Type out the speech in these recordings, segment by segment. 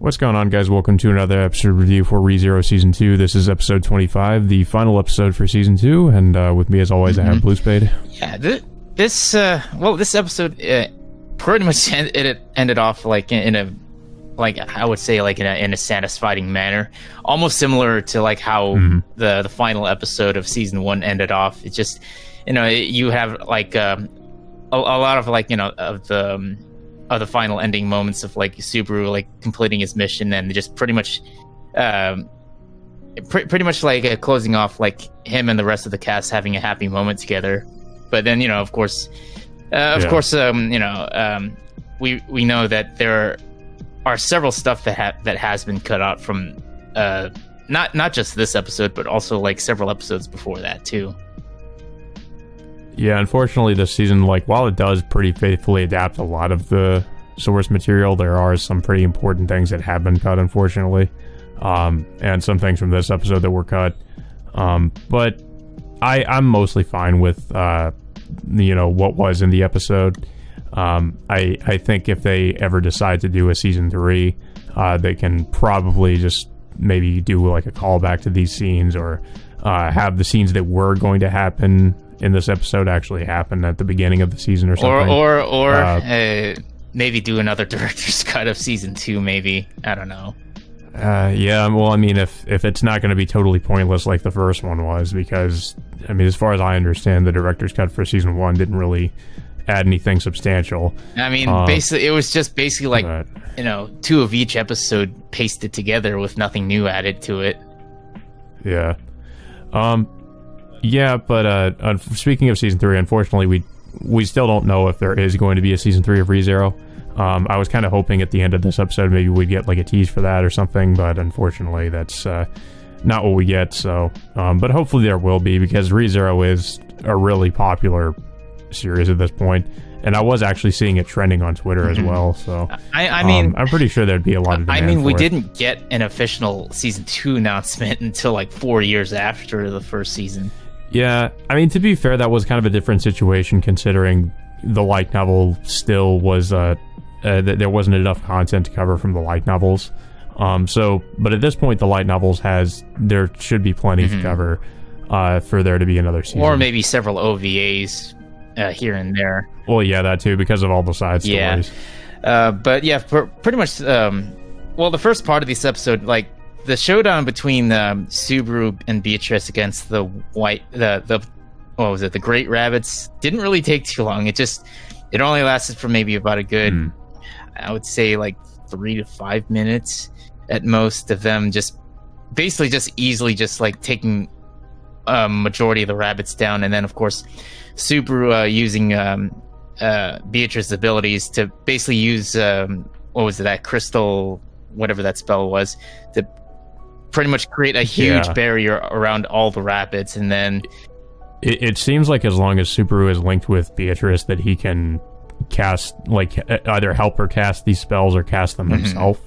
What's going on, guys? Welcome to another episode review for ReZero Season 2. This is episode 25, the final episode for Season 2, and with me, as always, I have Blue Spade. Yeah, this episode pretty much ended off like in a satisfying manner, almost similar to like how the final episode of Season 1 ended off. It's just, you have like a lot of like, of the final ending moments of like Subaru like completing his mission and just pretty much like closing off like him and the rest of the cast having a happy moment together. But then we know that there are several stuff that has been cut out from not just this episode, but also like several episodes before that too. Yeah, unfortunately, this season, like, while it does pretty faithfully adapt a lot of the source material, there are some pretty important things that have been cut, unfortunately, and some things from this episode that were cut. But I'm mostly fine with, what was in the episode. I think if they ever decide to do a season 3, they can probably just maybe do like a callback to these scenes, or have the scenes that were going to happen in this episode actually happen at the beginning of the season or something. Or maybe do another director's cut of Season 2, maybe. I don't know. Yeah, well, I mean, if it's not going to be totally pointless like the first one was, because, I mean, as far as I understand, the director's cut for Season 1 didn't really add anything substantial. I mean, basically, it was just basically like, two of each episode pasted together with nothing new added to it. Yeah. Yeah, but speaking of Season 3, unfortunately, we still don't know if there is going to be a Season 3 of ReZero. I was kind of hoping at the end of this episode maybe we'd get like a tease for that or something, but unfortunately that's not what we get. So, but hopefully there will be, because ReZero is a really popular series at this point, and I was actually seeing it trending on Twitter as well. So I mean, I'm pretty sure there'd be a lot of demand. I mean, we for it. Didn't get an official Season 2 announcement until like 4 years after the first season. Yeah, I mein, to be fair, that was kind of a different situation, considering the light novel still was that there wasn't enough content to cover from the light novels. But at this point, the light novels there should be plenty to cover for there to be another season, or maybe several OVAs here and there. Well, yeah, that too, because of all the side stories. But yeah, pretty much. Well, the first part of this episode, like, the showdown between Subaru and Beatrice against the Great Rabbits didn't really take too long. It only lasted for maybe about a good, I would say, like 3 to 5 minutes at most, of them just basically just easily just like taking majority of the rabbits down, and then of course Subaru using Beatrice's abilities to basically use that crystal, whatever that spell was, to pretty much create a huge barrier around all the rapids. And then it seems like as long as Subaru is linked with Beatrice, that he can cast, like, either help her cast these spells or cast them himself.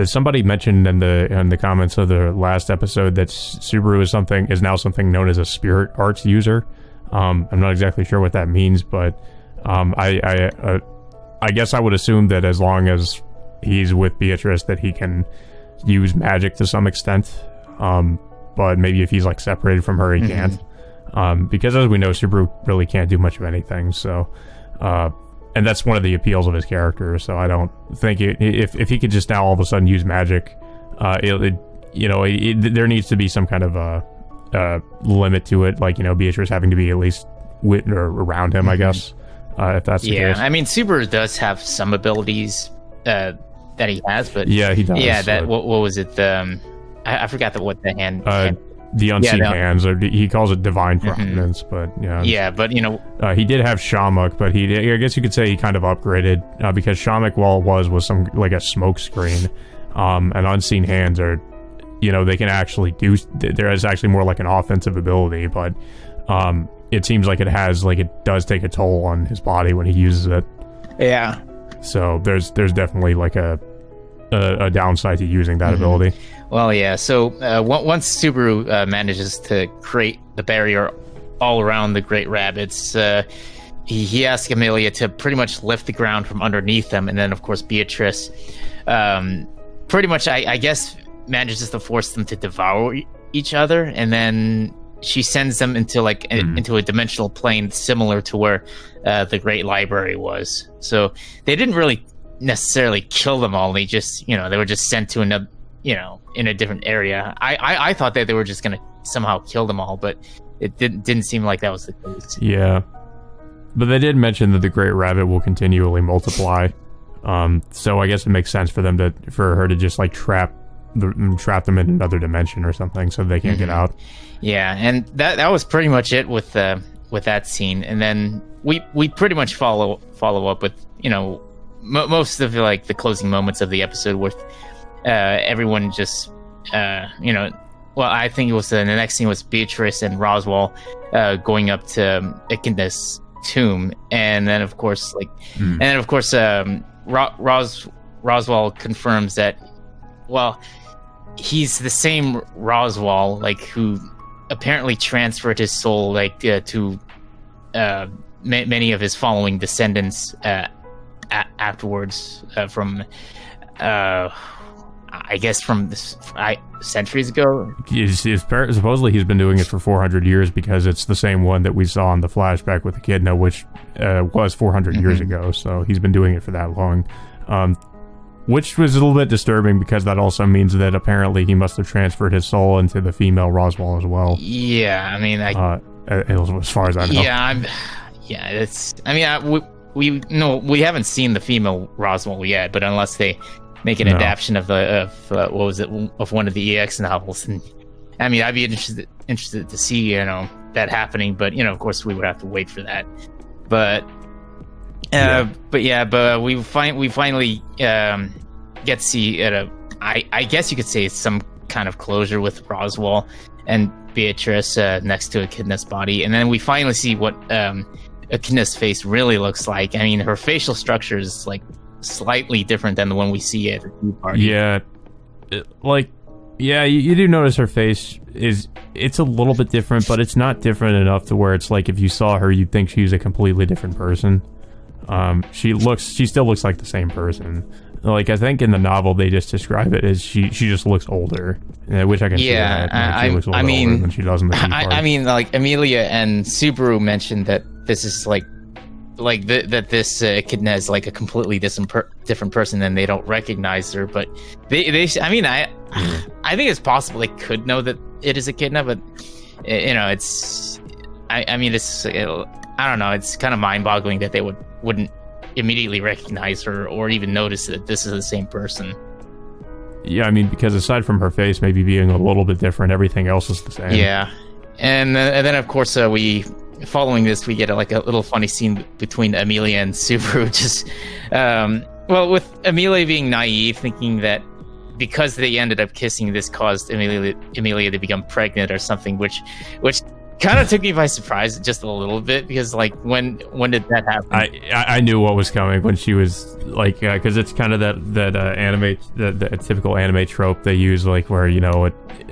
Somebody mentioned in the comments of the last episode that Subaru is now something known as a spirit arts user. I'm not exactly sure what that means, but I guess I would assume that as long as he's with Beatrice, that he can use magic to some extent, but maybe if he's like separated from her, he can't, because as we know, Subaru really can't do much of anything. So and that's one of the appeals of his character. So I don't think if he could just now all of a sudden use magic, there needs to be some kind of a limit to it, like, Beatrice having to be at least with or around him, I guess, if that's the case. I mean, Subaru does have some abilities that he has, but yeah, he does. Yeah, that what was it? I forgot what the hand. The unseen hands, or he calls it divine providence, but yeah. Yeah, but he did have Shamuk, but I guess you could say he kind of upgraded, because Shamuk, while it was some like a smoke screen, and unseen hands are, they can actually do. There is actually more like an offensive ability, but it seems like it does take a toll on his body when he uses it. Yeah. So there's definitely like a downside to using that ability. Well, yeah. So once Subaru manages to create the barrier all around the Great Rabbits, he asks Amelia to pretty much lift the ground from underneath them, and then of course Beatrice pretty much, I guess, manages to force them to devour each other, and then she sends them into like into a dimensional plane similar to where the Great Library was. So they didn't really necessarily kill them all. They just, they were just sent to another, in a different area. I thought that they were just gonna somehow kill them all, but it didn't seem like that was the case. Yeah, but they did mention that the Great Rabbit will continually multiply. So I guess it makes sense for her to just like trap them in another dimension or something, so they can't get out. Yeah, and that was pretty much it with that scene. And then we pretty much follow up with most of like the closing moments of the episode with everyone just well, I think it was the next scene was Beatrice and Roswaal going up to Echidna's tomb, and then of course Roswaal confirms that, well, he's the same Roswaal, like, who apparently transferred his soul to many of his following descendants afterwards from I guess from centuries ago. Supposedly he's been doing it for 400 years because it's the same one that we saw in the flashback with Echidna, which was 400 years ago. So he's been doing it for that long, which was a little bit disturbing because that also means that apparently he must have transferred his soul into the female Roswaal as well. Yeah, I mean, as far as I know. We haven't seen the female Roswaal yet, but unless they make an adaptation of one of the EX novels, and I mean, I'd be interested to see that happening, but of course we would have to wait for that. But we finally get to see I guess you could say some kind of closure with Roswaal and Beatrice next to Echidna's body, and then we finally see what Echidna's face really looks like. I mean, her facial structure is like slightly different than the one we see at the tea party. Yeah, you do notice her face it's a little bit different, but it's not different enough to where it's like if you saw her you'd think she's a completely different person. She still looks like the same person. Like, I think in the novel they just describe it as she just looks older, which I can see that. She looks a little older than she does in the tea party. I mean, like, Amelia and Subaru mentioned that this is that this Echidna is like a completely different person, and they don't recognize her. But I think it's possible they could know that it is Echidna, but it's I don't know. It's kind of mind-boggling that they wouldn't immediately recognize her or even notice that this is the same person. Yeah, I mean, because aside from her face maybe being a little bit different, everything else is the same. Yeah, and then of course following this, we get a little funny scene between Amelia and Subaru. Just, with Amelia being naive, thinking that because they ended up kissing, this caused Amelia to become pregnant or something, which kind of took me by surprise just a little bit, because when did that happen? I knew what was coming when she was like, because it's kind of that anime, the typical anime trope they use, like where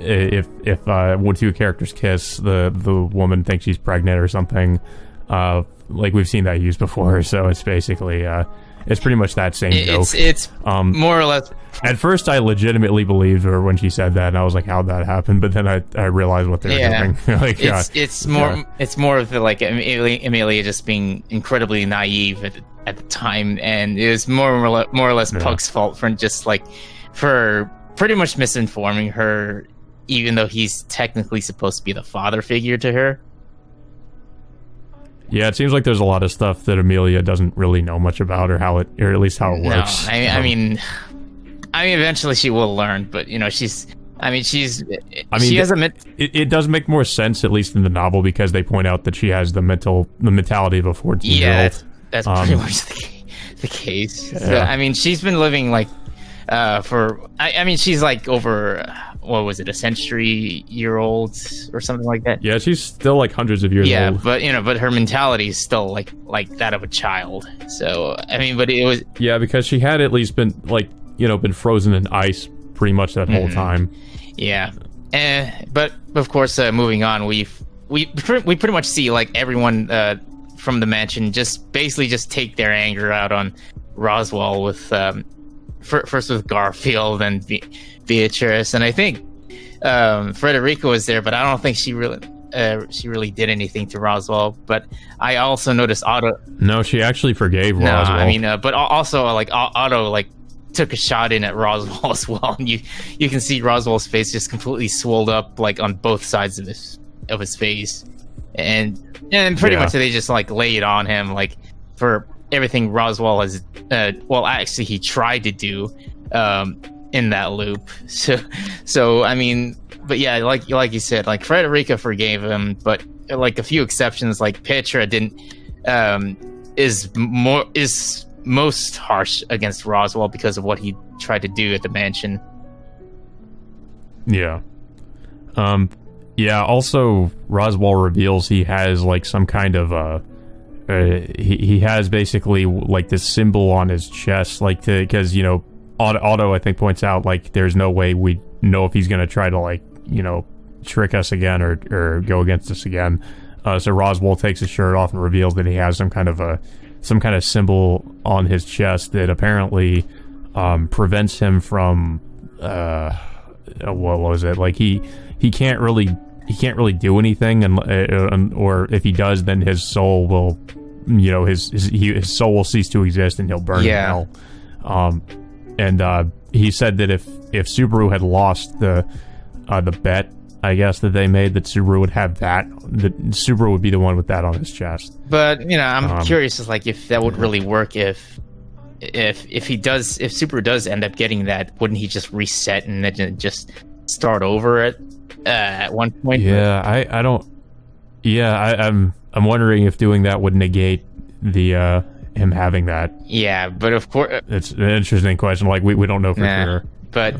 if when two characters kiss, the woman thinks she's pregnant or something. Like we've seen that used before, so it's basically it's pretty much that same joke. It's more or less. At first, I legitimately believed her when she said that, and I was like, "How'd that happen?" But then I realized what they were doing. It's more of the like Amelia just being incredibly naive at the time, and it was more or less Puck's fault for pretty much misinforming her, even though he's technically supposed to be the father figure to her. Yeah, it seems like there's a lot of stuff that Amelia doesn't really know much about, or at least how it works. No, I mean, eventually she will learn, but she has a. It does make more sense, at least in the novel, because they point out that she has the mentality of a 14-year-old. Yeah, that's pretty much the case. Yeah. So, I mean, she's been living she's like over. What was it, a century-year-old or something like that? Yeah, she's still like hundreds of years old. Yeah, but her mentality is still like that of a child. So I mean, but it was. Yeah, because she had at least been been frozen in ice pretty much that whole time. Yeah, but of course, moving on, we pretty much see like everyone from the mansion just basically just take their anger out on Roswaal with first with Garfield and Beatrice, and I think Frederica was there, but I don't think she really did anything to Roswaal. But I also noticed Otto. No, she actually forgave Roswaal. No, I mean, but also like Otto like took a shot in at Roswaal as well, and you can see Roswaal's face just completely swelled up like on both sides of his face, and pretty much they just like lay it on him like for everything Roswaal has. Well, actually, he tried to do in that loop. So I mean, but yeah, like you said, like Frederica forgave him, but like a few exceptions, like Petra didn't is most harsh against Roswaal because of what he tried to do at the mansion. Yeah. Yeah, also Roswaal reveals he has like some kind of he has basically like this symbol on his chest, like because you know Otto I think points out like there's no way we know if he's gonna try to like you know trick us again or go against us again. So Roswaal takes his shirt off and reveals that he has some kind of symbol on his chest that apparently prevents him from what was it, like he can't really do anything, and or if he does, then his soul will, you know, his soul will cease to exist and he'll burn in hell. And he said that if Subaru had lost the bet, I guess, that they made, that Subaru would have that Subaru would be the one with that on his chest. But you know, I'm curious as like if that would really work if Subaru does end up getting that, wouldn't he just reset and then just start over at one point? Yeah, I don't. Yeah, I'm wondering if doing that would negate the him having that. Yeah, but of course, it's an interesting question. Like we don't know for sure. But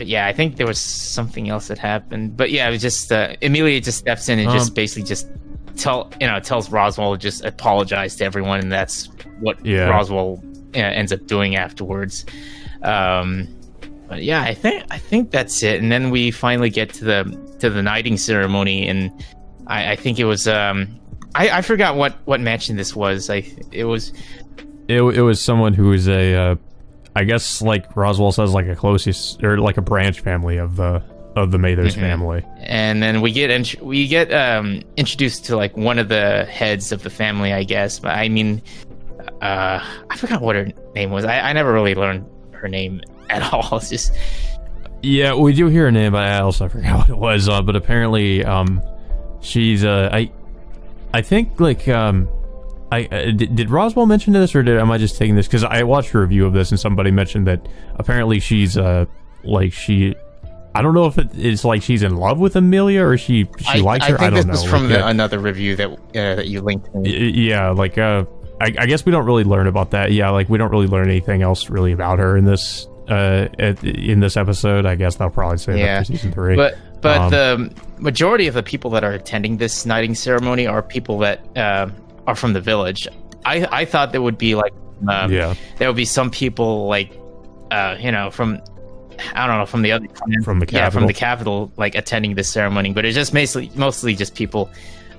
yeah, I think there was something else that happened. But yeah, it was just Emilia just steps in and just basically just tells Roswaal to just apologize to everyone, and that's what Roswaal ends up doing afterwards. But yeah, I think that's it. And then we finally get to the knighting ceremony, and I think it was I forgot what mansion this was. It was someone who is a I guess like Roswaal says like a closest or like a branch family of the Mathers family. And then we get introduced to like one of the heads of the family, I guess. But I mean, I forgot what her name was. I never really learned her name at all. It's just we do hear her name, but I also forgot what it was. But apparently, she's I think like did Roswaal mention this, or am I just taking this? Because I watched a review of this and somebody mentioned that apparently she's like she. I don't know if it's like she's in love with Emilia or she likes her. I don't know. I think this was from another review that you linked to me. Yeah, like I guess we don't really learn about that. Yeah, like we don't really learn anything else really about her in this episode. I guess they'll probably say that for season 3. But the majority of the people that are attending this knighting ceremony are people that are from the village. I thought there would be like there would be some people like you know, from I don't know, from the other from the capital. Yeah, from the capital, like attending this ceremony, but it's just mostly just people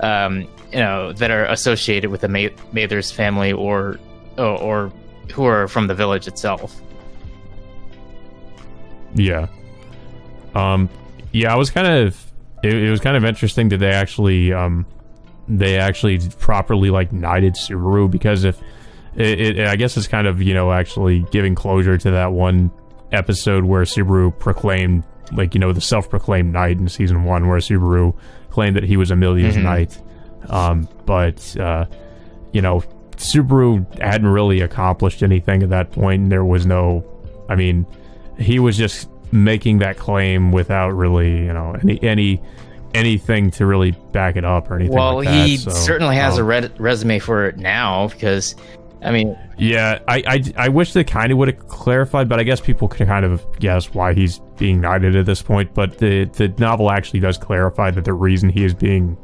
you know, that are associated with the Mathers family or who are from the village itself. Yeah. Yeah, it was kind of interesting that they actually properly like knighted Subaru, because if I guess it's kind of, you know, actually giving closure to that one episode where Subaru proclaimed, like, you know, the self-proclaimed knight in season 1, where Subaru claimed that he was Emilia's knight. But you know, Subaru hadn't really accomplished anything at that point, and there was no, I mean, he was just making that claim without really, you know, anything to really back it up or anything like that. Well, he certainly has a resume for it now, because I mean, yeah, I wish they kind of would have clarified, but I guess people could kind of guess why he's being knighted at this point. But the novel actually does clarify that the reason he is being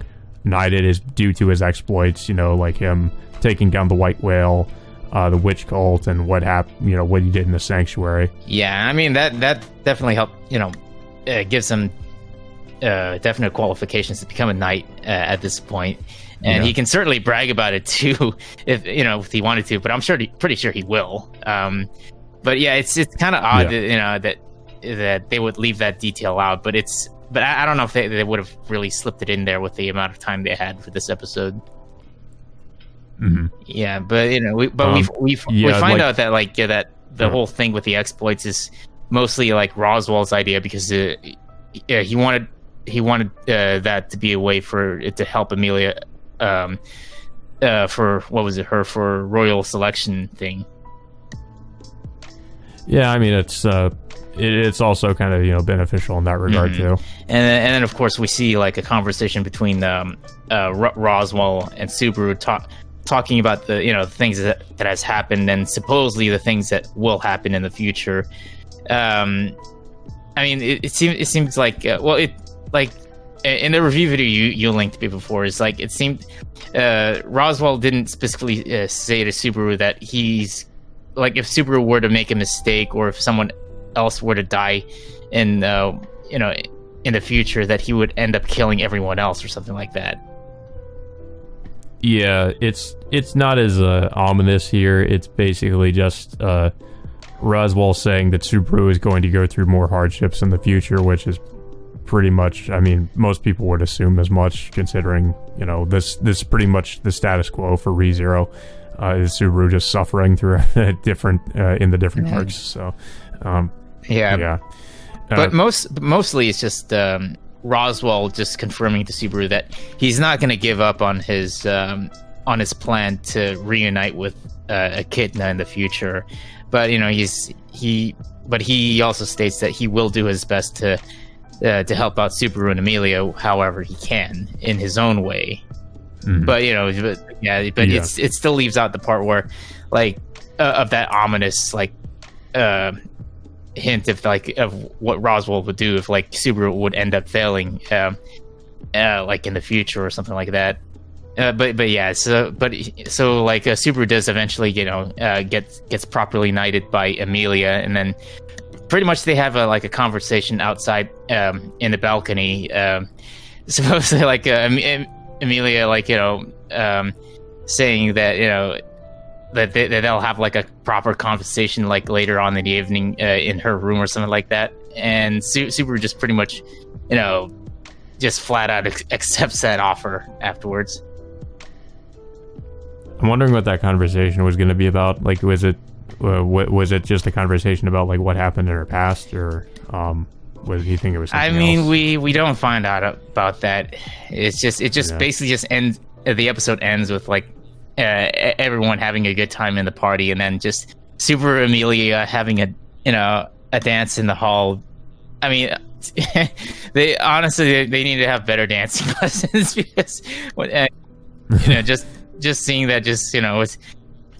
knighted is due to his exploits, you know, like him taking down the White Whale, the witch cult, and what happened, you know, what he did in the sanctuary. Yeah, I mean that definitely helped, you know, gives him definite qualifications to become a knight at this point, and he can certainly brag about it too, if if he wanted to. But I'm pretty sure he will. But yeah, it's kind of odd that they would leave that detail out. But I don't know if they would have really slipped it in there with the amount of time they had for this episode. Mm-hmm. Yeah, but we find out that that the whole thing with the exploits is mostly like Roswell's idea, because he wanted that to be a way for it to help Amelia for for royal selection thing. Yeah, I mean it's also kind of beneficial in that regard too. And then of course we see like a conversation between Roswell and Subaru talking about the things that has happened and supposedly the things that will happen in the future. I mean, it seems like in the review video you linked me before, is like it seemed Roswell didn't specifically say to Subaru that he's like, if Subaru were to make a mistake or if someone else were to die in in the future, that he would end up killing everyone else or something like that. Yeah, it's not as ominous here. It's basically just Roswell saying that Subaru is going to go through more hardships in the future, which is pretty much, I mean, most people would assume as much, considering this is pretty much the status quo for ReZero. Is Subaru just suffering through different in the different arcs? So but mostly it's just Roswell just confirming to Subaru that he's not going to give up on his plan to reunite with Echidna in the future. But he also states that he will do his best to help out Subaru and Amelia however he can in his own way. Mm-hmm. But it still leaves out the part where of that ominous hint of what Roswell would do if Subaru would end up failing in the future or something like that. Subaru does eventually gets properly knighted by Amelia, and then pretty much they have a conversation outside in the balcony, supposedly Amelia saying that that they'll have a proper conversation later on in the evening in her room or something like that, and Subaru just pretty much just flat out accepts that offer afterwards. I'm wondering what that conversation was going to be about. Was it just a conversation about what happened in her past, or was he think it was something else? we don't find out about that. It just basically just ends. The episode ends with everyone having a good time in the party, and then just Subaru and Amelia having a dance in the hall. I mean, they honestly need to have better dancing lessons, because just seeing that it's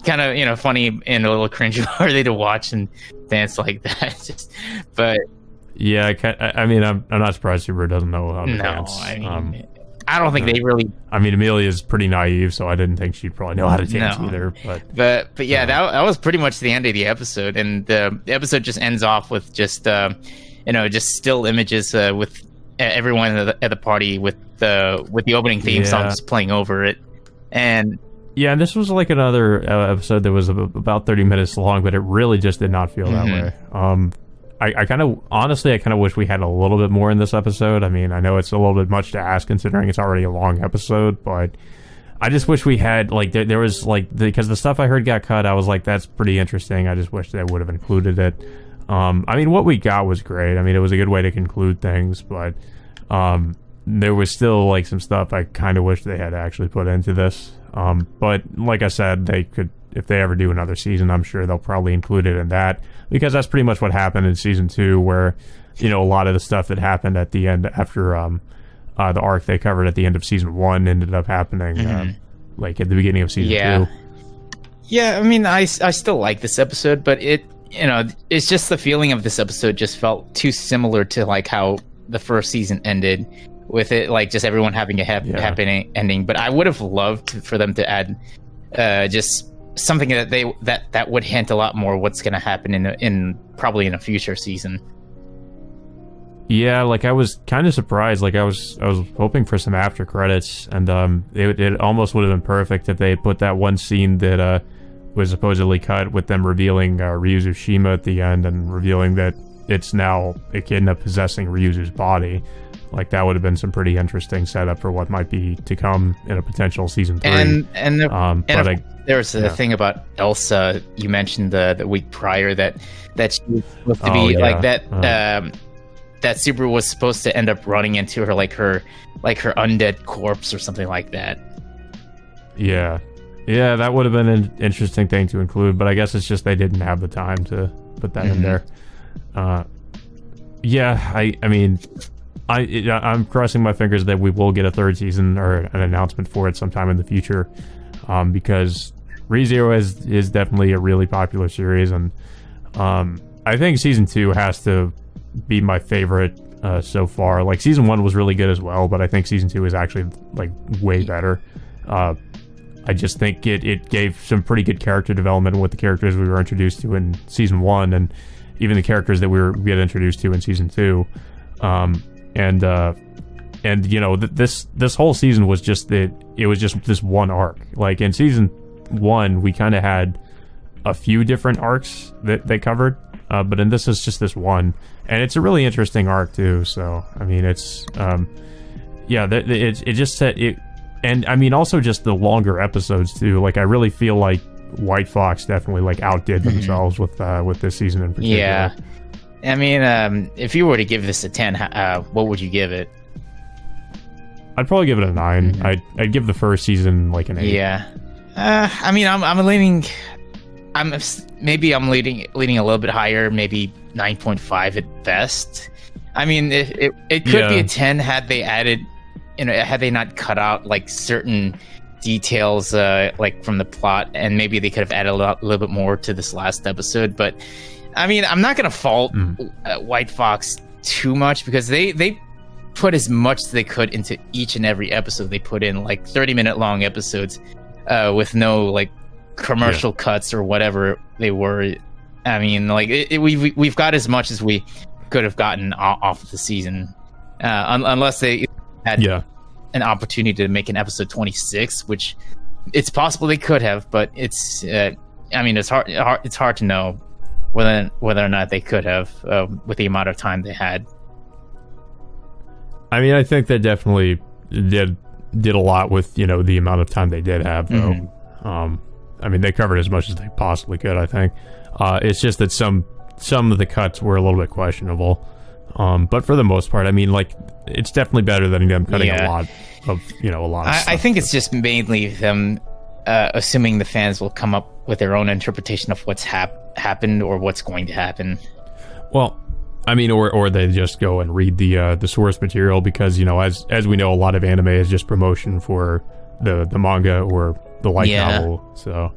kind of funny and a little cringeworthy to watch and dance like that. But yeah, I mean, I'm not surprised Subaru doesn't know how to dance. I don't think they really. I mean, Amelia's pretty naive, so I didn't think she'd probably know how to dance either. But yeah, that was pretty much the end of the episode, and the episode just ends off with just just still images with everyone at the party with the opening theme song just playing over it, and. Yeah, and this was another episode that was about 30 minutes long, but it really just did not feel that way. I kind of wish we had a little bit more in this episode. I mean, I know it's a little bit much to ask considering it's already a long episode, but I just wish we had there was because the stuff I heard got cut. I was like, that's pretty interesting. I just wish they would have included it. I mean, what we got was great. I mean, it was a good way to conclude things, but there was still some stuff I kind of wish they had actually put into this. But like I said, they could, if they ever do another season, I'm sure they'll probably include it in that, because that's pretty much what happened in season 2, where a lot of the stuff that happened at the end after the arc they covered at the end of season 1 ended up happening at the beginning of season 2. Yeah, I mean, I still like this episode, but it's just the feeling of this episode just felt too similar to how the first season ended, with it just everyone having a happy ending. But I would have loved for them to add just something that would hint a lot more what's going to happen in probably in a future season. Yeah, like I was kind of surprised. Like I was hoping for some after credits, and it almost would have been perfect if they had put that one scene that was supposedly cut with them revealing Ryuzu Shima at the end and revealing that it's now Echidna possessing Ryuzu's body. Like that would have been some pretty interesting setup for what might be to come in a potential season 3. There was the thing about Elsa. You mentioned the week prior that she was supposed to be like that. That Subaru was supposed to end up running into her undead corpse or something like that. Yeah, that would have been an interesting thing to include, but I guess it's just they didn't have the time to put that in there. I'm crossing my fingers that we will get a 3rd season or an announcement for it sometime in the future, because ReZero is definitely a really popular series, and I think season 2 has to be my favorite so far. Like season 1 was really good as well, but I think season 2 is actually like way better. I just think it gave some pretty good character development with the characters we were introduced to in season 1, and even the characters that we get introduced to in season 2. And you know, this whole season was just it was just this one arc. Like in season 1, we kind of had a few different arcs that they covered, but in this is just this one, and it's a really interesting arc too. So I mean, it's it just set it, and I mean also just the longer episodes too. Like I really feel like White Fox definitely like outdid themselves with this season in particular. Yeah. I mean, if you were to give this a 10, what would you give it? I'd probably give it a 9. I'd give the first season like an 8. Yeah. I mean, I'm leaning. I'm leaning a little bit higher, maybe 9.5 at best. I mean, it could be a 10 had they added, had they not cut out like certain details like from the plot, and maybe they could have added a little bit more to this last episode. But I mean, I'm not gonna fault White Fox too much, because they put as much as they could into each and every episode. They put in like 30-minute long episodes with no like commercial cuts or whatever they were. I mean, like we've got as much as we could have gotten off of the season, unless they had an opportunity to make an episode 26, which it's possible they could have, but it's I mean, it's hard to know whether or not they could have with the amount of time they had. I mean, I think they definitely did a lot with the amount of time they did have, though. I mean, they covered as much as they possibly could, I think. It's just that some of the cuts were a little bit questionable, but for the most part, I mean, like, it's definitely better than them cutting a lot of stuff. I think it's just mainly them assuming the fans will come up with their own interpretation of what's happened or what's going to happen. Well, I mean, or they just go and read the source material, because as we know, a lot of anime is just promotion for the manga or the light novel. So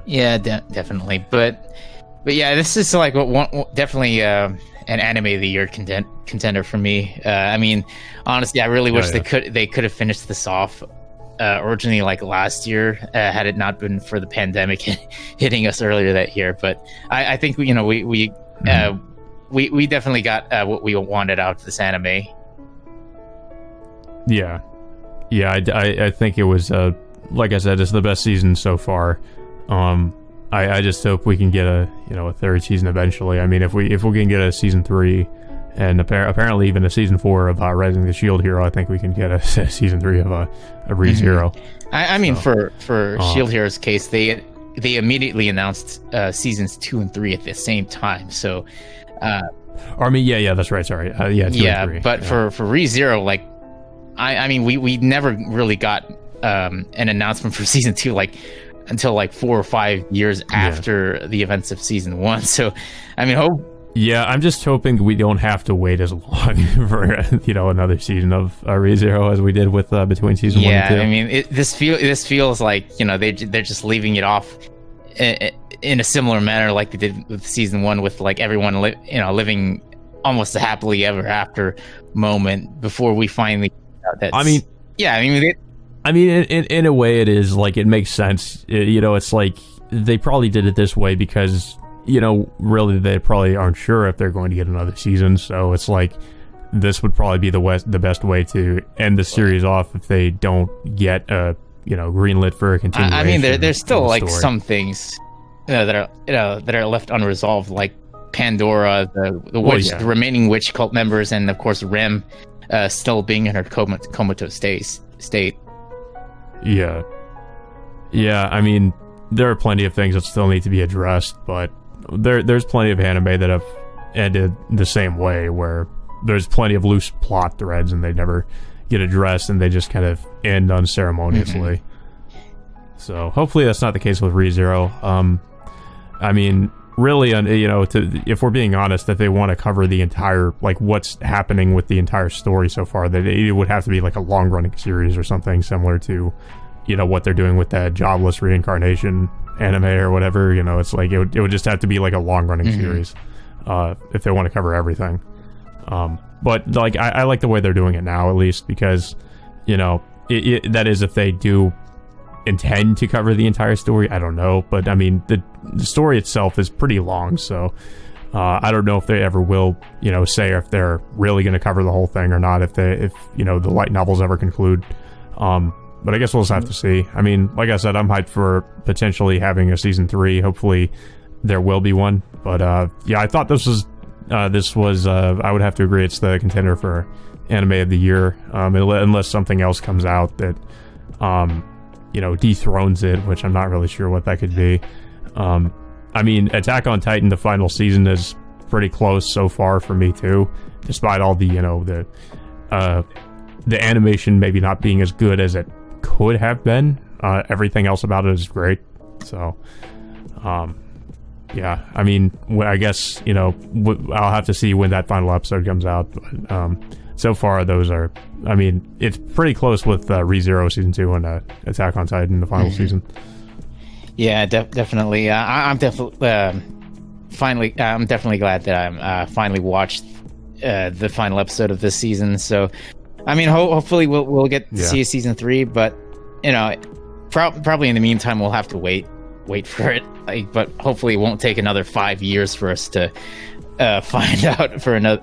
definitely. But yeah, this is like definitely an anime of the year contender for me. I mean, honestly, I really wish they could have finished this off originally like last year, had it not been for the pandemic hitting us earlier that year. But I think we definitely got what we wanted out of this anime. Yeah, I think it was like I said, it's the best season so far. I just hope we can get a 3rd season eventually. I mean, if we can get a season 3 and apparently even a season 4 of Rising the Shield Hero, I think we can get a season 3 of ReZero. I mean, for Shield Hero's case, they immediately announced seasons 2 and 3 at the same time. So, I mean, yeah, that's right. Sorry, 2 and 3. But for ReZero, like, I mean, we never really got an announcement for season 2 like until like 4 or 5 years after the events of season 1. So, I mean, I'm just hoping we don't have to wait as long for another season of ReZero as we did with between season 1 and 2. I mean, this feels like they're just leaving it off in a similar manner like they did with season 1, with like everyone living almost a happily ever after moment before we finally. I mean, in a way, it is like, it makes sense. It's like they probably did it this way because really they probably aren't sure if they're going to get another season. So it's like this would probably be the best way to end the series off if they don't get greenlit for a continuation. I mean, there's still like story. some things that are left unresolved, like Pandora, the witch, the remaining witch cult members, and of course Rem still being in her comatose state. Yeah. I mean, there are plenty of things that still need to be addressed, but there's plenty of anime that have ended the same way, where there's plenty of loose plot threads and they never get addressed and they just kind of end unceremoniously. So hopefully that's not the case with ReZero. I mean, really, if we're being honest, if they want to cover the entire, like, what's happening with the entire story so far, that it would have to be like a long-running series or something similar to, what they're doing with that Jobless Reincarnation anime or whatever. It's like it would just have to be like a long-running series if they want to cover everything. But like I like the way they're doing it now, at least, because that is if they do intend to cover the entire story. I don't know, but I mean the story itself is pretty long, so I don't know if they ever will say if they're really going to cover the whole thing or not, if the light novels ever conclude. But I guess we'll just have to see. I mean, like I said, I'm hyped for potentially having a season 3. Hopefully there will be one, but yeah, I thought this was I would have to agree, it's the contender for anime of the year, unless something else comes out that dethrones it, which I'm not really sure what that could be. I mean, Attack on Titan, the final season, is pretty close so far for me too, despite all the the animation maybe not being as good as it could have been. Everything else about it is great. So yeah, I mean, I guess I'll have to see when that final episode comes out, but so far those are, I mean, it's pretty close with ReZero season 2 and Attack on Titan, the final season. Yeah, definitely. I'm definitely I'm definitely glad that I'm finally watched the final episode of this season. So, I mean, hopefully we'll get to see a season 3, but probably in the meantime we'll have to wait for it. But hopefully it won't take another 5 years for us to find out for another,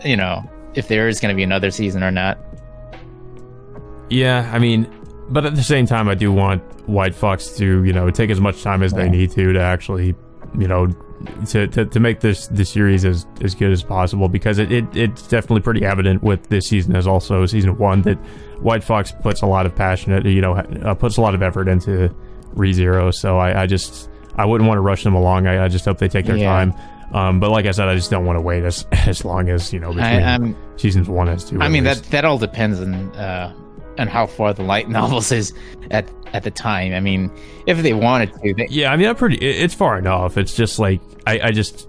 if there is going to be another season or not. Yeah, I mean, but at the same time, I do want White Fox to, take as much time as they need to actually, to make this series as good as possible, because it's definitely pretty evident with this season as also season 1 that White Fox puts a lot of puts a lot of effort into ReZero. So I wouldn't want to rush them along. I just hope they take their time. But like I said, I just don't want to wait as long as between seasons 1 and 2. I mean, that all depends on how far the light novels is at the time. I mean, if they wanted to, yeah. I mean, it's far enough. It's just like I just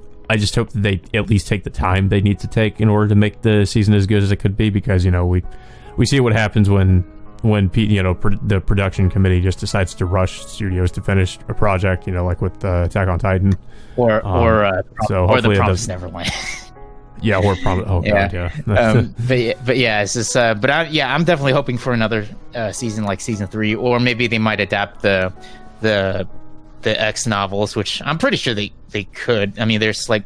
hope that they at least take the time they need to take in order to make the season as good as it could be, because we see what happens when the production committee just decides to rush studios to finish a project, like with Attack on Titan, or The Promised Neverland. Yeah, or Promised. Oh god, yeah. But yeah, it's just. But I'm definitely hoping for another season, like season 3, or maybe they might adapt the X novels, which I'm pretty sure they could. I mean, there's like.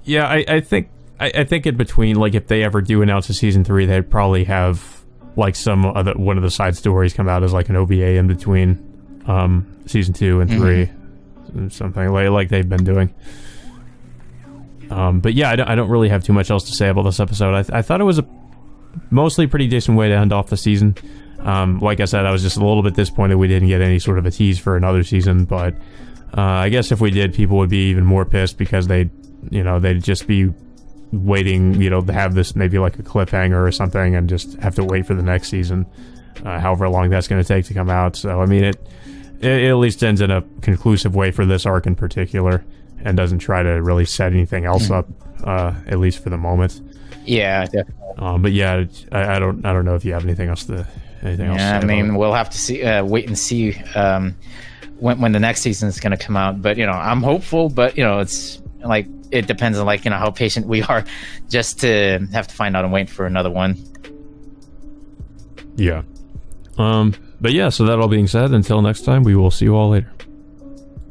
Yeah, I think in between, like, if they ever do announce a season 3, they'd probably have like one of the side stories come out as like an OVA in between season 2 and 3, something like they've been doing. But yeah, I don't really have too much else to say about this episode. I thought it was a mostly pretty decent way to end off the season. Like I said, I was just a little bit disappointed we didn't get any sort of a tease for another season, but I guess if we did, people would be even more pissed, because they'd just be waiting, to have this maybe like a cliffhanger or something, and just have to wait for the next season, however long that's going to take to come out. So I mean, it at least ends in a conclusive way for this arc in particular, and doesn't try to really set anything else up, at least for the moment. Yeah, definitely. But yeah, I don't know if you have anything else to Yeah, I mean, we'll have to see, wait and see when the next season is going to come out. But I'm hopeful. But it's like, it depends on how patient we are, just to have to find out and wait for another one. Yeah. But yeah. So that all being said, until next time, we will see you all later.